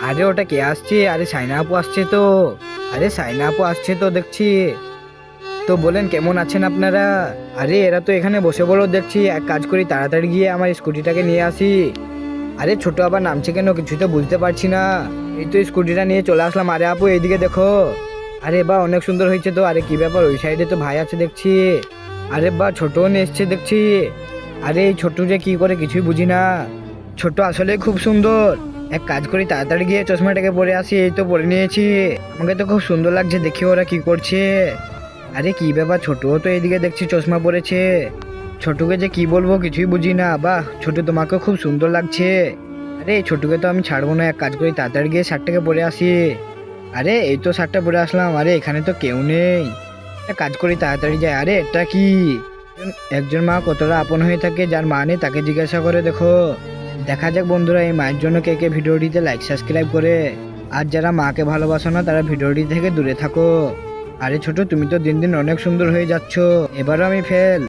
আরে ওটা কে আসছে? আরে সাইনা আপু আসছে তো। আরে সাইনা আপু আসছে তো দেখছি। তো বলেন কেমন আছেন আপনারা? আরে এরা তো এখানে বসে বলো দেখছি, এক কাজ করি তাড়াতাড়ি গিয়ে আমার স্কুটিটাকে নিয়ে আসি। আরে ছোট আবার নামছে কেন কিছুই তো বুঝতে পারছি না। এই তো স্কুটিটা নিয়ে চলে আসলাম। আরে আপু এইদিকে দেখো। আরে বা অনেক সুন্দর হয়েছে তো। আরে কি ব্যাপার, ওই সাইডে তো ভাই আছে দেখছি। আরে বা ছোটও নিয়ে এসছে দেখছি। আরে এই ছোট্ট যে কি করে কিছুই বুঝি না। ছোট আসলে খুব সুন্দর। এক কাজ করি তাড়াতাড়ি গিয়ে চশমাটাকে পরে আসি। এই তো পরে নিয়েছি। আমাকে তো খুব সুন্দর লাগছে, দেখি ওরা কি করছে। আরে কি ব্যাপার, ছোটও তো এইদিকে দেখছি চশমা পরেছে। ছোটুকে যে কি বলবো কিছুই বুঝি না। বাহ ছোট, তোমাকে খুব সুন্দর লাগছে। আরে এই ছোটুকে তো আমি ছাড়বো না, এক কাজ করি তাড়াতাড়ি গিয়ে শার্টটাকে পরে আসি। আরে এই তো শার্টটা পরে আসলাম। আরে এখানে তো কেউ নেই। এক কাজ করি তাড়াতাড়ি যাই। আরে এটা কি? একজন মা কতটা আপন হয়ে থাকে, যার মা নেই তাকে জিজ্ঞাসা করে দেখো। দেখা যাক বন্ধুরা, এই মায়ের জন্য কে কে ভিডিওটিতে লাইক সাবস্ক্রাইব করে। আর যারা মাকে ভালোবাসো না তারা ভিডিওটি থেকে দূরে থাকো। আরে ছোট, তুমি তো দিন দিন অনেক সুন্দর হয়ে যাচ্ছ। এবারও আমি ফেল।